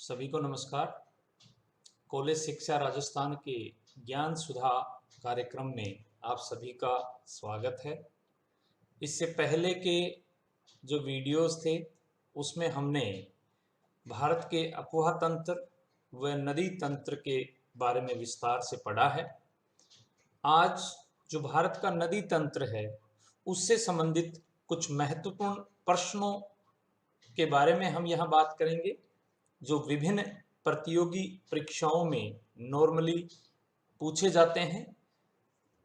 सभी को नमस्कार। कॉलेज शिक्षा राजस्थान के ज्ञान सुधा कार्यक्रम में आप सभी का स्वागत है। इससे पहले के जो वीडियोस थे उसमें हमने भारत के अफवाह तंत्र व नदी तंत्र के बारे में विस्तार से पढ़ा है। आज जो भारत का नदी तंत्र है उससे संबंधित कुछ महत्वपूर्ण प्रश्नों के बारे में हम यहाँ बात करेंगे, जो विभिन्न प्रतियोगी परीक्षाओं में नॉर्मली पूछे जाते हैं।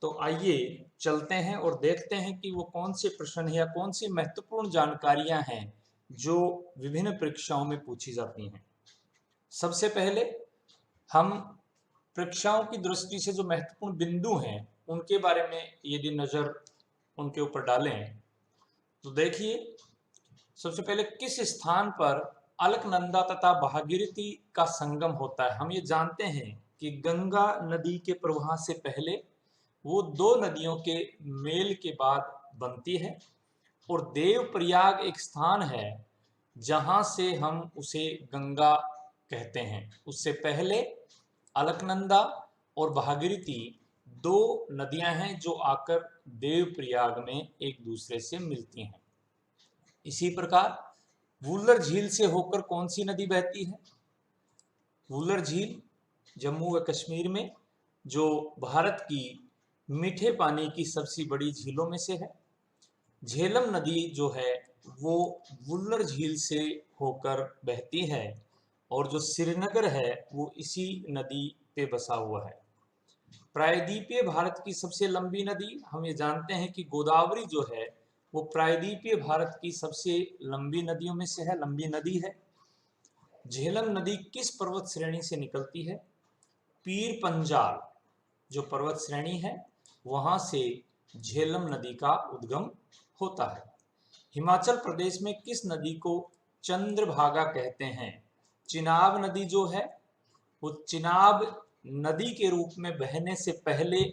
तो आइए चलते हैं और देखते हैं कि वो कौन से प्रश्न या कौन सी महत्वपूर्ण जानकारियां हैं जो विभिन्न परीक्षाओं में पूछी जाती हैं। सबसे पहले हम परीक्षाओं की दृष्टि से जो महत्वपूर्ण बिंदु हैं उनके बारे में यदि नज़र उनके ऊपर डालें तो देखिए, सबसे पहले किस स्थान पर अलकनंदा तथा भागीरथी का संगम होता है। हम ये जानते हैं कि गंगा नदी के प्रवाह से पहले वो दो नदियों के मेल के बाद बनती है और देवप्रयाग एक स्थान है जहां से हम उसे गंगा कहते हैं। उससे पहले अलकनंदा और भागीरथी दो नदियां हैं जो आकर देवप्रयाग में एक दूसरे से मिलती हैं। इसी प्रकार वुलर झील से होकर कौन सी नदी बहती है? वुलर झील जम्मू व कश्मीर में जो भारत की मीठे पानी की सबसे बड़ी झीलों में से है। झेलम नदी जो है वो वुलर झील से होकर बहती है और जो श्रीनगर है वो इसी नदी पे बसा हुआ है। प्रायद्वीपीय भारत की सबसे लंबी नदी, हम ये जानते हैं कि गोदावरी जो है वो प्रायद्वीपीय भारत की सबसे लंबी नदियों में से है, लंबी नदी है। झेलम नदी किस पर्वत श्रेणी से निकलती है? पीर पंजाल जो पर्वत श्रेणी है वहां से झेलम नदी का उद्गम होता है। हिमाचल प्रदेश में किस नदी को चंद्रभागा कहते हैं? चिनाब नदी जो है वो चिनाब नदी के रूप में बहने से पहले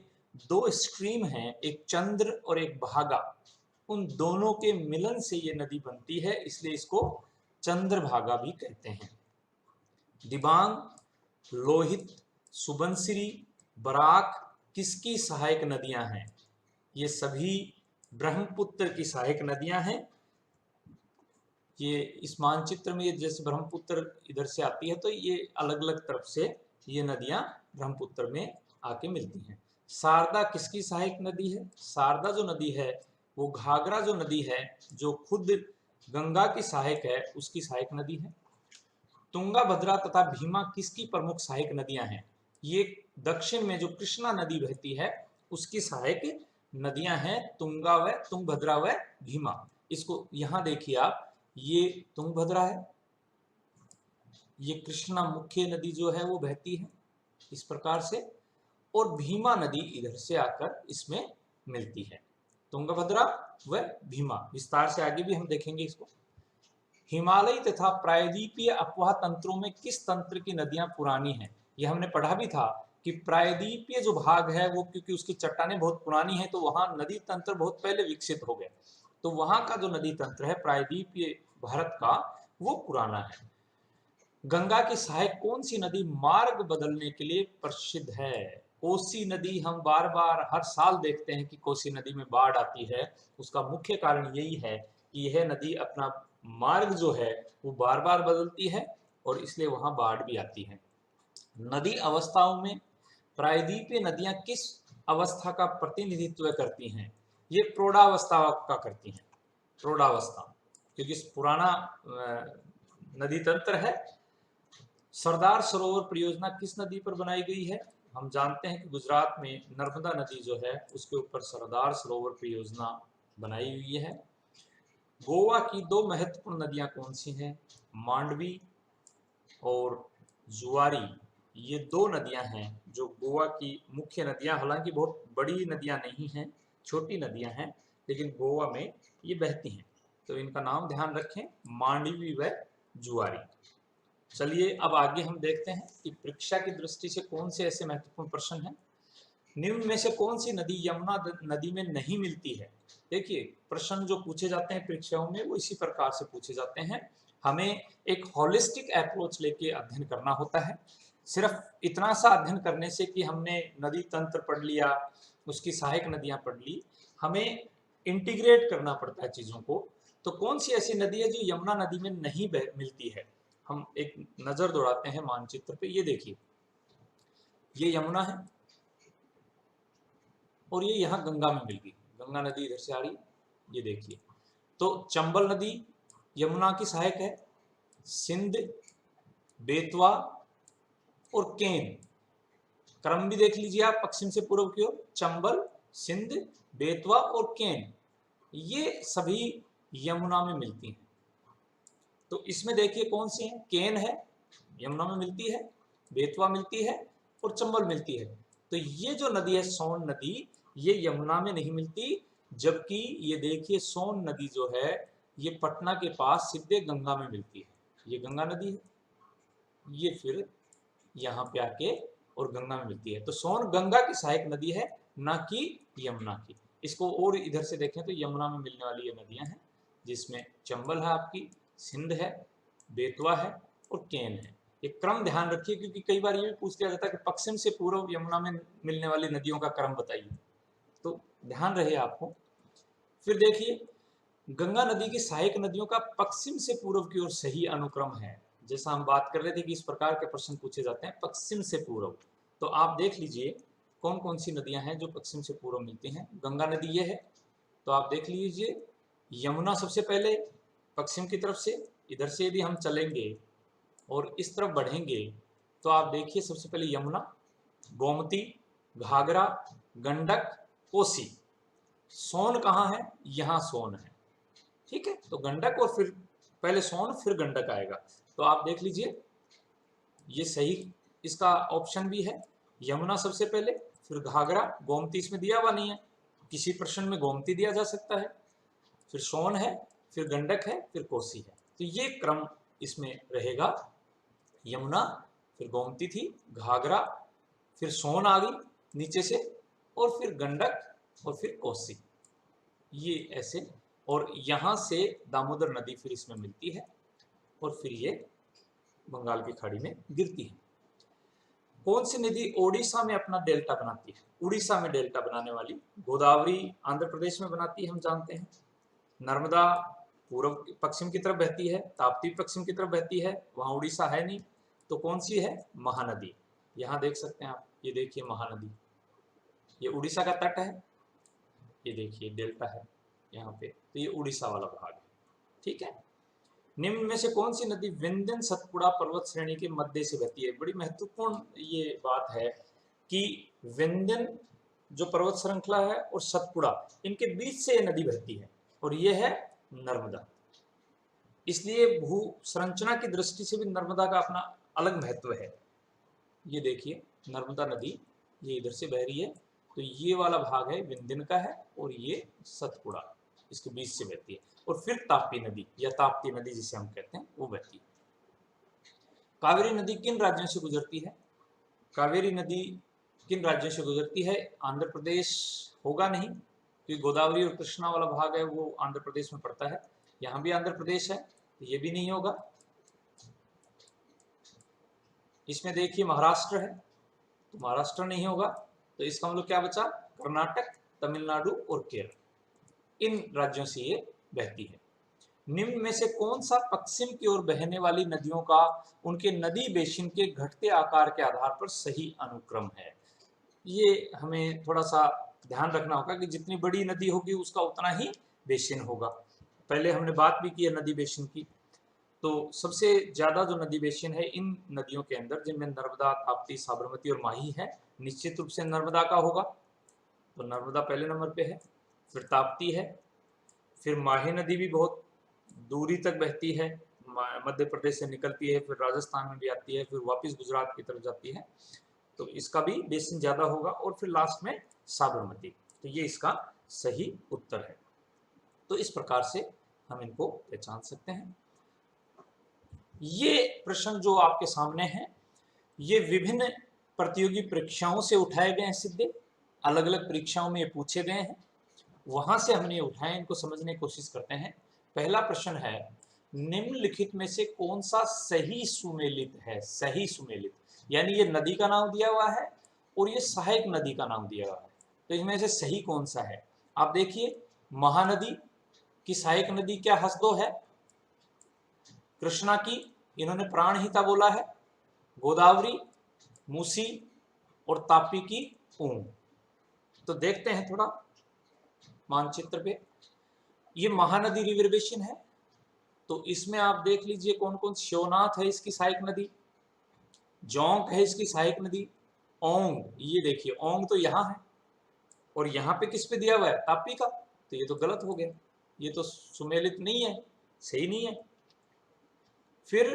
दो स्ट्रीम हैं, एक चंद्र और एक भागा। उन दोनों के मिलन से ये नदी बनती है, इसलिए इसको चंद्रभागा भी कहते हैं। दिबांग, लोहित, सुबनसिरी, बराक किसकी सहायक नदियां हैं? ये सभी ब्रह्मपुत्र की सहायक नदियां हैं। ये इस मानचित्र में जैसे ब्रह्मपुत्र इधर से आती है तो ये अलग अलग तरफ से ये नदियां ब्रह्मपुत्र में आके मिलती हैं। शारदा किसकी सहायक नदी है? शारदा जो नदी है वो घाघरा जो नदी है जो खुद गंगा की सहायक है उसकी सहायक नदी है। तुंगा भद्रा तथा भीमा किसकी प्रमुख सहायक नदियां हैं? ये दक्षिण में जो कृष्णा नदी बहती है उसकी सहायक नदियां हैं तुंगा व तुंगभद्रा व भीमा। इसको यहाँ देखिए आप, ये तुंगभद्रा है, ये कृष्णा मुख्य नदी जो है वो बहती है इस प्रकार से, और भीमा नदी इधर से आकर इसमें मिलती है। तुंगभद्रा व भीमा, विस्तार से आगे भी हम देखेंगे इसको। हिमालयी तथा प्रायद्वीपीय अपवाह तंत्रों में किस तंत्र की नदियां पुरानी हैं? यह हमने पढ़ा भी था कि प्रायद्वीपीय जो भाग है वो क्योंकि उसकी चट्टानें बहुत पुरानी हैं तो वहां नदी तंत्र बहुत पहले विकसित हो गए, तो वहां का जो नदी तंत्र है प्रायद्वीपीय भारत का वो पुराना है। गंगा की सहायक कौन सी नदी मार्ग बदलने के लिए प्रसिद्ध है? कोसी नदी। हम बार बार हर साल देखते हैं कि कोसी नदी में बाढ़ आती है, उसका मुख्य कारण यही है कि यह नदी अपना मार्ग जो है वो बार बार बदलती है और इसलिए वहां बाढ़ भी आती है। नदी अवस्थाओं में प्रायद्वीपीय नदियां किस अवस्था का प्रतिनिधित्व करती हैं? ये प्रौढ़ावस्था का करती हैं, प्रौढ़ावस्था, क्योंकि पुराना नदी तंत्र है। सरदार सरोवर परियोजना किस नदी पर बनाई गई है? हम जानते हैं कि गुजरात में नर्मदा नदी जो है उसके ऊपर सरदार सरोवर परियोजना बनाई हुई है। गोवा की दो महत्वपूर्ण नदियां कौन सी हैं? मांडवी और जुआरी। ये दो नदियां हैं जो गोवा की मुख्य नदियां, हालांकि बहुत बड़ी नदियां नहीं हैं, छोटी नदियां हैं, लेकिन गोवा में ये बहती हैं, तो इनका नाम ध्यान रखें, मांडवी व जुआरी। चलिए अब आगे हम देखते हैं कि परीक्षा की दृष्टि से कौन से ऐसे महत्वपूर्ण प्रश्न हैं। निम्न में से कौन सी नदी यमुना नदी में नहीं मिलती है? देखिए, प्रश्न जो पूछे जाते हैं परीक्षाओं में वो इसी प्रकार से पूछे जाते हैं। हमें एक होलिस्टिक अप्रोच लेके अध्ययन करना होता है। सिर्फ इतना सा अध्ययन करने से कि हमने नदी तंत्र पढ़ लिया, उसकी सहायक नदियां पढ़ ली, हमें इंटीग्रेट करना पड़ता है चीज़ों को। तो कौन सी ऐसी नदी है जो यमुना नदी में नहीं मिलती है? हम एक नज़र दौड़ाते हैं मानचित्र पे। ये देखिए, ये यमुना है और ये यहाँ गंगा में मिल गई। गंगा नदी इधर से आ रही, ये देखिए। तो चंबल नदी यमुना की सहायक है, सिंध, बेतवा और केन। क्रम भी देख लीजिए आप, पश्चिम से पूर्व की ओर चंबल, सिंध, बेतवा और केन, ये सभी यमुना में मिलती हैं। तो इसमें देखिए कौन सी है? केन है, यमुना में मिलती है, बेतवा मिलती है और चंबल मिलती है। तो ये जो नदी है सोन नदी, ये यमुना में नहीं मिलती। जबकि ये देखिए सोन नदी जो है ये पटना के पास सीधे गंगा में मिलती है। ये गंगा नदी है, ये फिर यहाँ पे आके और गंगा में मिलती है। तो सोन गंगा की सहायक नदी है, ना कि यमुना की। इसको और इधर से देखें तो यमुना में मिलने वाली ये नदियां हैं, जिसमें चंबल है आपकी, सिंध है, बेतवा है और केन है। ये क्रम ध्यान रखिए, क्योंकि कई बार ये भी पूछ लिया जाता है कि पश्चिम से पूर्व यमुना में मिलने वाली नदियों का क्रम बताइए, तो ध्यान रहे आपको। फिर देखिए, गंगा नदी की सहायक नदियों का पश्चिम से पूर्व की ओर सही अनुक्रम है। जैसा हम बात कर रहे थे कि इस प्रकार के प्रश्न पूछे जाते हैं पश्चिम से पूर्व। तो आप देख लीजिए कौन कौन सी नदियां हैं जो पश्चिम से पूर्व मिलती हैं। गंगा नदी ये है, तो आप देख लीजिए। यमुना सबसे पहले पश्चिम की तरफ से, इधर से यदि हम चलेंगे और इस तरफ बढ़ेंगे तो आप देखिए सबसे पहले यमुना, गोमती, घाघरा, गंडक, कोसी। सोन कहाँ है? यहाँ सोन है, ठीक है। तो गंडक और फिर पहले सोन फिर गंडक आएगा। तो आप देख लीजिए ये सही इसका ऑप्शन भी है। यमुना सबसे पहले, फिर घाघरा, गोमती इसमें दिया हुआ नहीं है, किसी प्रश्न में गोमती दिया जा सकता है, फिर सोन है, फिर गंडक है, फिर कोसी है। तो ये क्रम इसमें रहेगा। यमुना, फिर गोमती थी, घाघरा, फिर सोन आ गई नीचे से, और फिर गंडक और फिर कोसी, ये ऐसे। और यहाँ से दामोदर नदी फिर इसमें मिलती है और फिर ये बंगाल की खाड़ी में गिरती है। कौन सी नदी ओडिशा में अपना डेल्टा बनाती है? उड़ीसा में डेल्टा बनाने वाली गोदावरी आंध्र प्रदेश में बनाती है, हम जानते हैं। नर्मदा पूर्व पश्चिम की तरफ बहती है, ताप्ती पश्चिम की तरफ बहती है, वहाँ उड़ीसा है नहीं। तो कौन सी है? महानदी। यहाँ देख सकते हैं आप, ये देखिए महानदी, ये उड़ीसा का तट है, ये देखिए डेल्टा है यहाँ पे। तो ये उड़ीसा वाला भाग है, ठीक है। निम्न में से कौन सी नदी विंध्यन सतपुड़ा पर्वत श्रेणी के मध्य से बहती है? बड़ी महत्वपूर्ण ये बात है कि विंध्यन जो पर्वत श्रृंखला है और सतपुड़ा, इनके बीच से ये नदी बहती है और ये है नर्मदा। इसलिए भू संरचना की दृष्टि से भी नर्मदा का अपना अलग महत्व है। ये देखिए नर्मदा नदी ये इधर से बह रही है, तो ये वाला भाग है विंध्यन का है और ये सतपुड़ा इसके बीच से बहती है। और फिर ताप्ती नदी या ताप्ती नदी जिसे हम कहते हैं वो बहती है। कावेरी नदी किन राज्यों से गुजरती है? कावेरी नदी किन राज्यों से गुजरती है? आंध्र प्रदेश होगा नहीं, क्योंकि गोदावरी और कृष्णा वाला भाग है वो आंध्र प्रदेश में पड़ता है। यहाँ भी आंध्र प्रदेश है, तो ये भी नहीं होगा। इसमें देखिए महाराष्ट्र है, तो महाराष्ट्र नहीं होगा। तो इसका मतलब क्या बचा? कर्नाटक, तमिलनाडु और केरल, इन राज्यों से ये बहती है। निम्न में से कौन सा पश्चिम की ओर बहने वाली नदियों का उनके नदी बेसिन के घटते आकार के आधार पर सही अनुक्रम है? ये हमें थोड़ा सा ध्यान रखना होगा कि जितनी बड़ी नदी होगी उसका उतना ही बेसिन होगा। पहले हमने बात भी की है नदी बेसिन की। तो सबसे ज्यादा जो नदी बेसिन है इन नदियों के अंदर, जिनमें नर्मदा, ताप्ती, साबरमती और माही है, निश्चित रूप से नर्मदा का होगा। तो नर्मदा पहले नंबर पे है, फिर ताप्ती है, फिर माही नदी भी बहुत दूरी तक बहती है, मध्य प्रदेश से निकलती है, फिर राजस्थान में भी आती है, फिर वापस गुजरात की तरफ जाती है। तो इसका भी बेसिन ज्यादा होगा। और फिर लास्ट में साबरमती। तो ये इसका सही उत्तर है। तो इस प्रकार से हम इनको पहचान सकते हैं। ये प्रश्न जो आपके सामने हैं ये विभिन्न प्रतियोगी परीक्षाओं से उठाए गए हैं, सीधे अलग अलग परीक्षाओं में ये पूछे गए हैं, वहां से हमने उठाए, इनको समझने की कोशिश करते हैं। पहला प्रश्न है, निम्नलिखित में से कौन सा सही सुमेलित है? सही सुमेलित यानी ये नदी का नाम दिया हुआ है और ये सहायक नदी का नाम दिया हुआ है, तो इसमें से सही कौन सा है? आप देखिए, महानदी की सहायक नदी क्या हसदो है? कृष्णा की इन्होंने प्राणहिता बोला है, गोदावरी, मूसी और तापी की ऊंग। तो देखते हैं थोड़ा मानचित्र पे, ये महानदी रिवर बेसिन है, तो इसमें आप देख लीजिए कौन कौन, शिवनाथ है इसकी सहायक नदी, जोंक है इसकी सहायक नदी, ओंग, ये देखिए ओंग तो यहाँ है और यहाँ पे किस पे दिया हुआ है? तापी का, तो ये तो गलत हो गया, ये तो सुमेलित नहीं है, सही नहीं है। फिर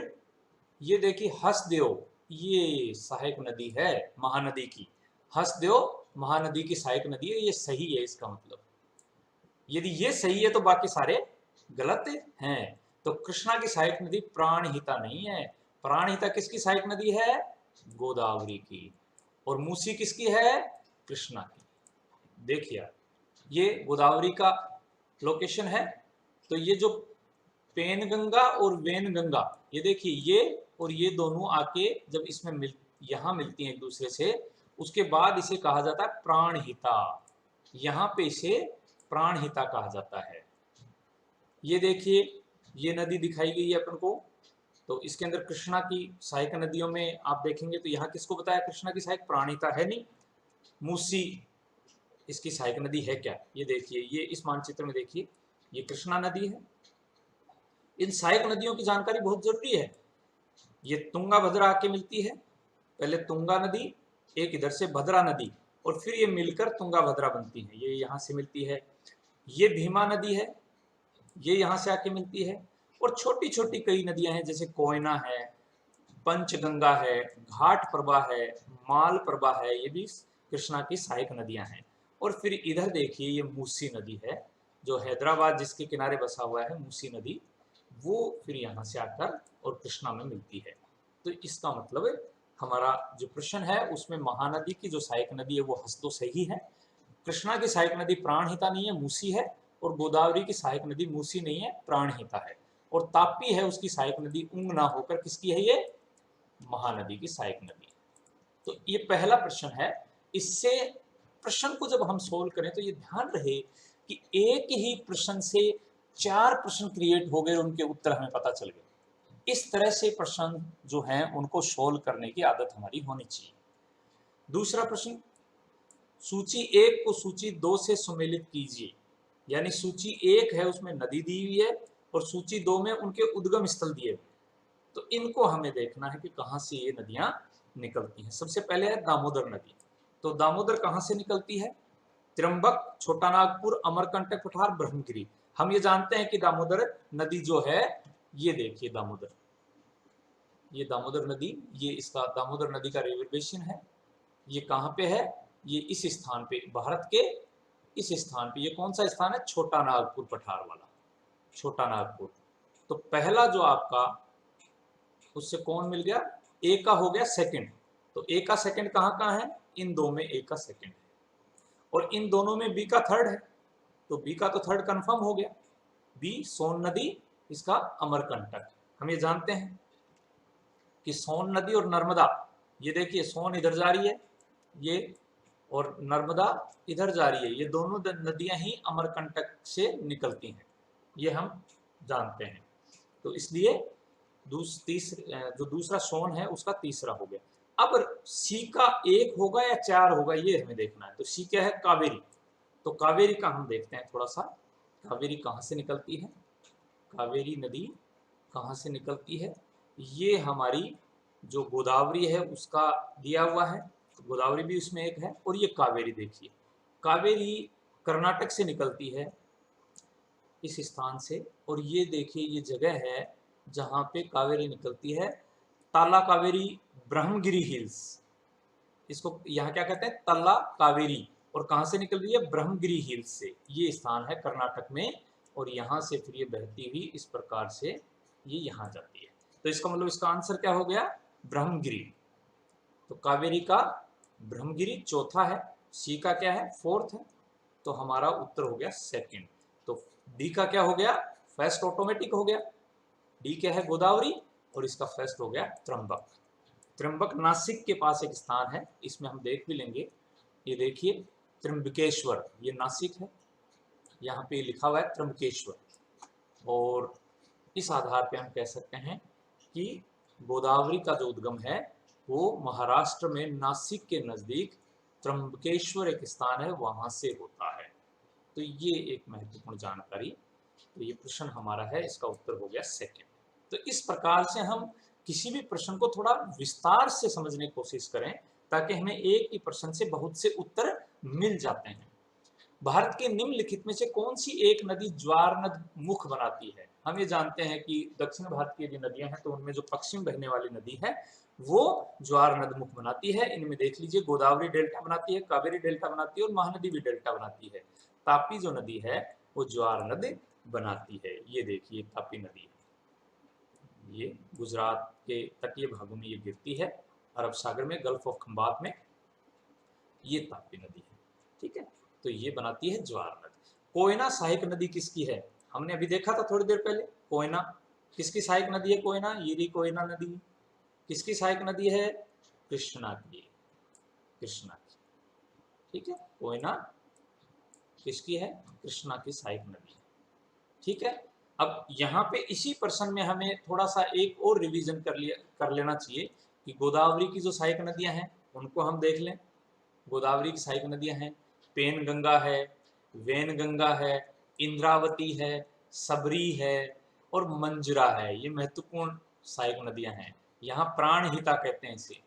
ये देखिए हसदेव, ये सहायक नदी है महानदी की, हसदेव महानदी की सहायक नदी है, ये सही है इसका मतलब। यदि ये सही है तो बाकी सारे गलत हैं। तो कृष्णा की सहायक नदी प्राणहिता नहीं है, प्राणहिता किसकी सहायक नदी है? गोदावरी की। और मूसी किसकी है? कृष्णा की। देखिए ये गोदावरी का लोकेशन है, तो ये जो पेनगंगा और वेनगंगा, ये देखिए ये और ये दोनों आके जब इसमें यहाँ मिलती हैं एक दूसरे से, उसके बाद इसे कहा जाता है प्राणहिता, यहाँ पे इसे प्राणहिता कहा जाता है। ये देखिए ये नदी दिखाई गई है अपन को, तो इसके अंदर कृष्णा की सहायक नदियों में आप देखेंगे तो यहाँ किसको बताया कृष्णा की सहायक? प्राणहिता है नहीं। मूसी इसकी सहायक नदी है क्या? ये देखिए, ये इस मानचित्र में देखिए, ये कृष्णा नदी है। इन सहायक नदियों की जानकारी बहुत जरूरी है। ये तुंगा भद्रा आके मिलती है, पहले तुंगा नदी, एक इधर से भद्रा नदी, और फिर ये मिलकर तुंगा भद्रा बनती है, ये यहाँ से मिलती है। ये भीमा नदी है, ये यहाँ से आके मिलती है। और छोटी छोटी कई नदियां हैं, जैसे कोयना है, पंचगंगा है, घाट प्रभा है, माल प्रभा है, ये भी कृष्णा की सहायक नदियां हैं। और फिर इधर देखिए ये मूसी नदी है, जो हैदराबाद जिसके किनारे बसा हुआ है, मूसी नदी, वो फिर यहाँ से आकर और कृष्णा में मिलती है। तो इसका मतलब हमारा जो प्रश्न है उसमें महानदी की जो सहायक नदी है वो हसदो सही है, कृष्णा की सहायक नदी प्राणहिता नहीं है, मूसी है, और गोदावरी की सहायक नदी मूसी नहीं है, प्राणहिता है। और तापी है उसकी सहायक नदी ऊंग ना होकर किसकी है? ये महानदी की सहायक नदी। तो ये पहला प्रश्न है। इससे प्रश्न को जब हम सोल्व करें तो ये ध्यान रहे कि एक ही प्रश्न से 4 प्रश्न क्रिएट हो गए, उनके उत्तर हमें पता चल गए। इस तरह से प्रश्न जो हैं उनको सोल्व करने की आदत हमारी होनी चाहिए। दूसरा प्रश्न, सूची 1 को सूची 2 से सुमेलित कीजिए। यानी सूची 1 है उसमें नदी दी हुई है और सूची 2 में उनके उद्गम स्थल दिए हुए, तो इनको हमें देखना है कि कहाँ से ये नदियां निकलती हैं। सबसे पहले है दामोदर नदी, तो दामोदर कहाँ से निकलती है? त्र्यंबक, छोटा नागपुर, अमरकंटक पठार, ब्रह्मगिरी। हम ये जानते हैं कि दामोदर नदी जो है, ये देखिए दामोदर, ये दामोदर नदी, ये इसका दामोदर नदी का रिवर बेसिन है। ये कहाँ पे है? ये इस स्थान पे, भारत के इस स्थान पे। ये कौन सा स्थान है? छोटा नागपुर पठार वाला, छोटा नागपुर। तो पहला जो आपका, उससे कौन मिल गया? ए का हो गया सेकंड। तो ए का सेकंड कहाँ कहाँ है? इन दो में ए का सेकंड है, और इन दोनों में बी का थर्ड है, तो बी का तो थर्ड कंफर्म हो गया। बी सोन नदी, इसका अमरकंटक। हम ये जानते हैं कि सोन नदी और नर्मदा, ये देखिए सोन इधर जा रही है ये, और नर्मदा इधर जा रही है, ये दोनों नदियां ही अमरकंटक से निकलती हैं, ये हम जानते हैं। तो इसलिए जो दूसरा सोन है उसका तीसरा हो गया। अब सी का 1 होगा या 4 होगा, ये हमें देखना है। तो सी क्या है? कावेरी। तो कावेरी का हम देखते हैं थोड़ा सा, कावेरी कहाँ से निकलती है? कावेरी नदी कहाँ से निकलती है? ये हमारी जो गोदावरी है उसका दिया हुआ है, तो गोदावरी भी उसमें एक है। और ये कावेरी देखिए, कावेरी कर्नाटक से निकलती है इस स्थान से, और ये देखिए ये जगह है जहाँ पे कावेरी निकलती है, ताला कावेरी ब्रह्मगिरी हिल्स, इसको यहाँ क्या कहते हैं? तल्ला कावेरी। और कहाँ से निकल रही है? ब्रह्मगिरी हिल्स से। ये स्थान है कर्नाटक में, और यहाँ से फिर ये बहती हुई इस प्रकार से ये यहाँ जाती है। तो इसका मतलब इसका आंसर क्या हो गया? ब्रह्मगिरी। तो कावेरी का ब्रह्मगिरी चौथा है, सी का क्या है? 4th है, तो हमारा उत्तर हो गया सेकंड। तो डी का क्या हो गया? फर्स्ट ऑटोमेटिक हो गया। डी क्या है, गोदावरी, और इसका फर्स्ट हो गया त्र्यंबक। त्र्यंबक नासिक के पास एक स्थान है, इसमें हम देख भी लेंगे। ये देखिए त्र्यंबकेश्वर, ये नासिक है, यहाँ पे लिखा हुआ है त्र्यंबकेश्वर, और इस आधार पे हम कह सकते हैं कि गोदावरी का जो उद्गम है वो महाराष्ट्र में नासिक के नजदीक त्र्यंबकेश्वर एक स्थान है, वहां से होता है। तो ये एक महत्वपूर्ण जानकारी, तो ये प्रश्न हमारा है, इसका उत्तर हो गया सेकंड। तो इस प्रकार से हम किसी भी प्रश्न को थोड़ा विस्तार से समझने की कोशिश करें, ताकि हमें एक ही प्रश्न से बहुत से उत्तर मिल जाते हैं। भारत के निम्नलिखित में से कौन सी एक नदी ज्वार नद मुख बनाती है? हम ये जानते हैं कि दक्षिण भारत की जो नदियां हैं तो उनमें जो पश्चिम बहने वाली नदी है वो ज्वार नद मुख बनाती है। इनमें देख लीजिए, गोदावरी डेल्टा बनाती है, कावेरी डेल्टा बनाती है, और महानदी भी डेल्टा बनाती है। तापी जो नदी है वो ज्वार नद बनाती है। ये देखिए तापी नदी, ये गुजरात के तटीय भागों में ये गिरती है, अरब सागर में, गल्फ ऑफ खंबात में, ये तापी नदी है। ठीक है, तो ये बनाती है ज्वार नदी। कोयना सहायक नदी किसकी है? हमने अभी देखा था थोड़ी देर पहले, कोयना किसकी सहायक नदी है? कोयना, ये रही कोयना नदी, किसकी सहायक नदी है? कृष्णा की, कृष्णा की। ठीक है, कोयना किसकी है? कृष्णा की सहायक नदी। ठीक है, अब यहाँ पे इसी प्रश्न में हमें थोड़ा सा एक और रिवीजन कर लेना चाहिए कि गोदावरी की जो सहायक नदियां हैं उनको हम देख लें। गोदावरी की सहायक नदियां हैं, पेन गंगा है, वेन गंगा है, इंद्रावती है, सबरी है, और मंजरा है। ये महत्वपूर्ण सहायक नदियां हैं, यहाँ प्राणहिता कहते हैं इसे।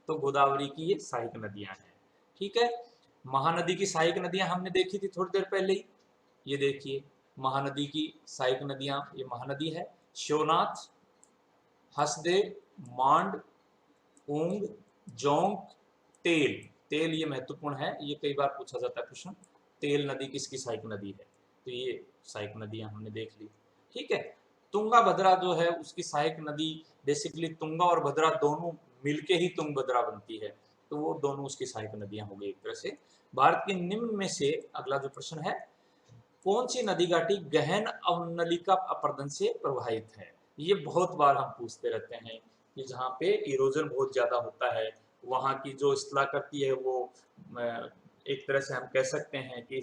तो गोदावरी की ये सहायक नदियां हैं। ठीक है, महानदी की सहायक नदियां हमने देखी थी थोड़ी देर पहले ही। ये देखिए महानदी की सहायक नदियां, ये महानदी है, शिवनाथ, हसदेव, मांड, ऊंग, जोंक, तेल। तेल ये महत्वपूर्ण है, ये कई बार पूछा जाता है प्रश्न, तेल नदी किसकी सहायक नदी है? तो ये सहायक नदियां हमने देख ली। ठीक है, तुंगा भद्रा जो है उसकी सहायक नदी, बेसिकली तुंगा और भद्रा दोनों मिलके ही तुंगभद्रा बनती है, तो वो दोनों उसकी सहायक नदियां हो गई एक तरह से। भारत के निम्न में से अगला जो प्रश्न है, कौन सी नदी घाटी गहन अवनलिका अपर्दन से प्रभावित है? ये बहुत बार हम पूछते रहते हैं कि जहाँ पे इरोजन बहुत ज्यादा होता है, वहाँ की जो स्थलाकृति है वो एक तरह से हम कह सकते हैं कि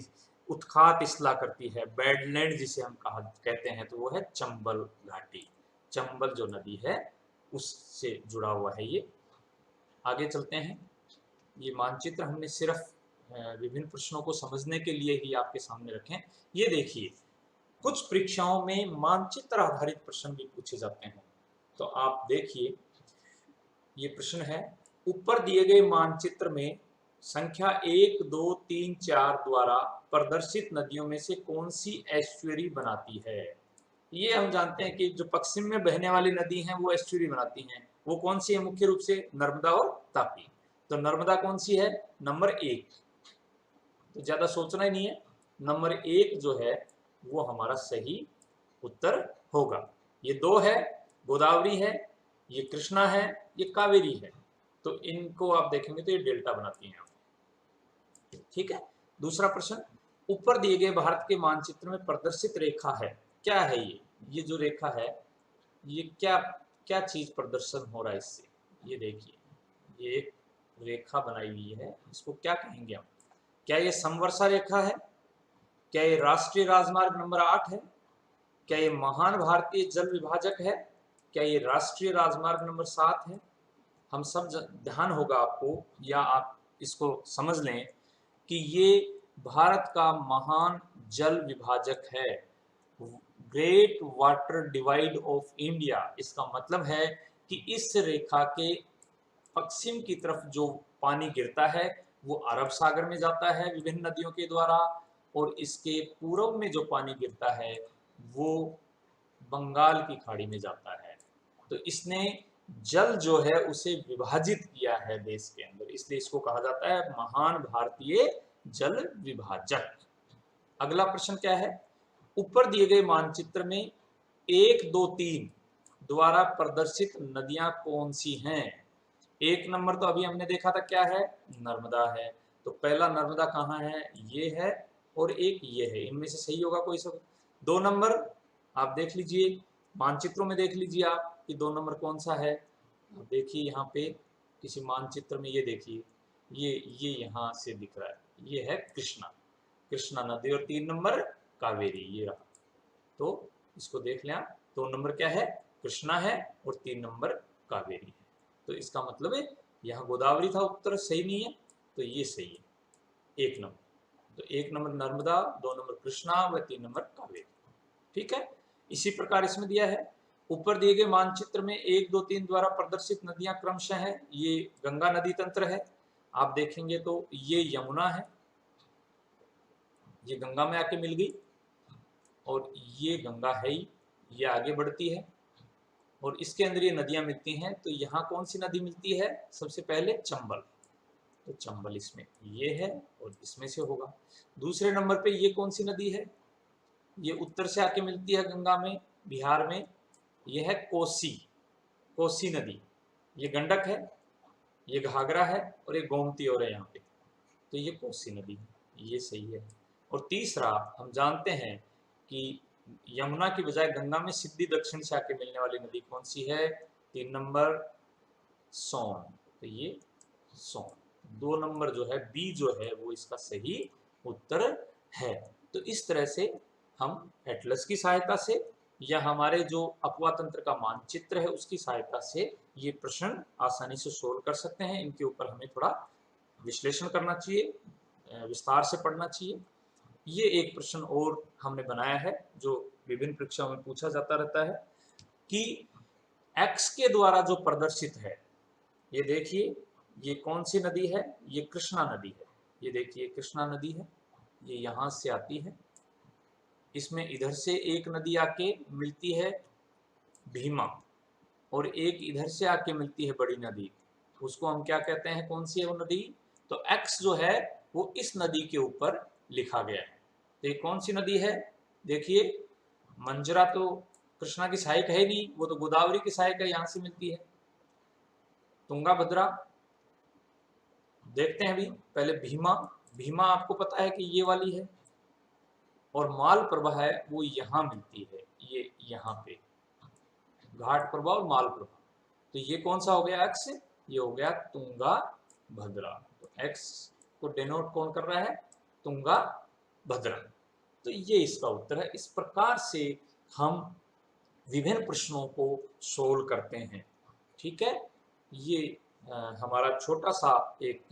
उत्खात स्थलाकृति है, बैडलैंड जिसे हम कहते हैं, तो वो है चंबल घाटी। चंबल जो नदी है उससे जुड़ा हुआ है ये। आगे चलते हैं, ये मानचित्र हमने सिर्फ विभिन्न प्रश्नों को समझने के लिए ही आपके सामने रखें। ये देखिए, कुछ परीक्षाओं में मानचित्र आधारित प्रश्न भी पूछे जाते हैं, तो आप देखिए ये प्रश्न है, ऊपर दिए गए मानचित्र में संख्या 1, 2, 3, 4 द्वारा प्रदर्शित नदियों में से कौन सी एस्चुअरी बनाती है? ये हम जानते हैं कि जो पश्चिम में बहने वाली नदी हैं वो एस्चुअरी बनाती हैं। वो कौन सी है? मुख्य रूप से नर्मदा और तापी। तो नर्मदा कौन सी है? नंबर 1, तो ज्यादा सोचना ही नहीं है, नंबर 1 जो है वो हमारा सही उत्तर होगा। ये 2 है, गोदावरी है, ये कृष्णा है, ये कावेरी है, तो इनको आप देखेंगे तो ये डेल्टा बनाती हैं। ठीक है, दूसरा प्रश्न, ऊपर दिए गए भारत के मानचित्र में प्रदर्शित रेखा है, क्या है ये जो रेखा है ये क्या क्या चीज प्रदर्शन हो रहा है इससे? ये देखिए, ये एक रेखा बनाई हुई है, इसको क्या कहेंगे हम? क्या ये समवर्षा रेखा है? क्या ये राष्ट्रीय राजमार्ग नंबर 8 है? क्या ये महान भारतीय जल विभाजक है? क्या ये राष्ट्रीय राजमार्ग नंबर 7 है? हम सब ध्यान होगा आपको, या आप इसको समझ लें कि ये भारत का महान जल विभाजक है, great water divide of India. इसका मतलब है कि इस रेखा के पश्चिम की तरफ जो पानी गिरता है वो अरब सागर में जाता है विभिन्न नदियों के द्वारा, और इसके पूर्व में जो पानी गिरता है वो बंगाल की खाड़ी में जाता है। तो इसने जल जो है उसे विभाजित किया है देश के अंदर, इसलिए इसको कहा जाता है महान भारतीय जल विभाजक। अगला प्रश्न क्या है, ऊपर दिए गए मानचित्र में 1, 2, 3 द्वारा प्रदर्शित नदियां कौन सी हैं? 1 नंबर तो अभी हमने देखा था, क्या है? नर्मदा है। तो पहला नर्मदा कहाँ है? ये है, और एक ये है, इनमें से सही होगा कोई सब। 2 नंबर आप देख लीजिए, मानचित्रों में देख लीजिए आप कि 2 नंबर कौन सा है। अब देखिए यहाँ पे किसी मानचित्र में, ये देखिए ये यहाँ से दिख रहा है, ये है कृष्णा, कृष्णा नदी, और 3 नंबर कावेरी, ये रहा। तो इसको देख लें आप, 2 नंबर क्या है, कृष्णा है, और 3 नंबर कावेरी है। तो इसका मतलब है यहाँ गोदावरी था, उत्तर सही नहीं है, तो ये सही है 1 नंबर। तो 1 नंबर नर्मदा, 2 नंबर कृष्णा व 3 नंबर कावेरी। ठीक है। इसी प्रकार इसमें दिया है, ऊपर दिए गए मानचित्र में 1, 2, 3 द्वारा प्रदर्शित नदियां क्रमशः है। ये गंगा नदी तंत्र है। आप देखेंगे तो ये यमुना है, ये गंगा में आके मिल गई, और ये गंगा है ही, ये आगे बढ़ती है, और इसके अंदर ये नदियां मिलती हैं। तो यहाँ कौन सी नदी मिलती है, सबसे पहले चंबल, तो चंबल इसमें ये है, और इसमें से होगा। दूसरे नंबर पे ये कौन सी नदी है, ये उत्तर से आके मिलती है गंगा में, बिहार में, ये है कोसी, कोसी नदी। ये गंडक है, ये घाघरा है, और ये गोमती और है यहाँ पे, तो ये कोसी नदी है, ये सही है। और तीसरा, हम जानते हैं कि यमुना की बजाय गंगा में सिद्धि दक्षिण से आके मिलने वाली नदी कौन सी है, 3 नंबर सोन, तो ये सोन। 2 नंबर जो है बी जो है वो इसका सही उत्तर है। तो इस तरह से हम एटलस की सहायता से या हमारे जो अपवा तंत्र का मानचित्र है उसकी सहायता से ये प्रश्न आसानी से सोल्व कर सकते हैं। इनके ऊपर हमें थोड़ा विश्लेषण करना चाहिए, विस्तार से पढ़ना चाहिए। ये एक प्रश्न और हमने बनाया है जो विभिन्न परीक्षाओं में पूछा जाता रहता है कि x के द्वारा जो प्रदर्शित है, ये देखिए ये कौन सी नदी है, ये कृष्णा नदी है। ये देखिए कृष्णा नदी है, ये यहाँ से आती है, इसमें इधर से एक नदी आके मिलती है भीमा, और एक इधर से आके मिलती है बड़ी नदी, उसको हम क्या कहते हैं, कौन सी है वो नदी, तो x जो है वो इस नदी के ऊपर लिखा गया है। तो ये कौन सी नदी है, देखिए मंजरा तो कृष्णा की सहायक है नहीं, वो तो गोदावरी की सहायक है, यहाँ से मिलती है। तुंगाभद्रा देखते हैं अभी, पहले भीमा, भीमा आपको पता है कि ये वाली है, और माल प्रभा है वो यहाँ मिलती है, ये यहाँ पे घाट प्रभा और माल प्रभा। तो ये कौन सा हो गया एक्स, ये हो गया तुंगा भद्रा। तो एक्स को डिनोट कौन कर रहा है, तुंगा भद्रा। तो ये इसका उत्तर है। इस प्रकार से हम विभिन्न प्रश्नों को सोल्व करते हैं। ठीक है, ये हमारा छोटा सा एक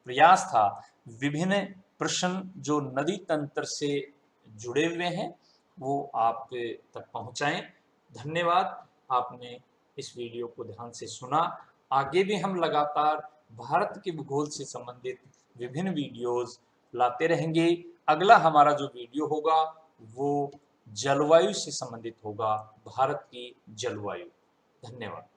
प्रयास था विभिन्न प्रश्न जो नदी तंत्र से जुड़े हुए हैं वो आप तक पहुंचाएं। धन्यवाद, आपने इस वीडियो को ध्यान से सुना। आगे भी हम लगातार भारत के भूगोल से संबंधित विभिन्न वीडियोस लाते रहेंगे। अगला हमारा जो वीडियो होगा वो जलवायु से संबंधित होगा, भारत की जलवायु। धन्यवाद।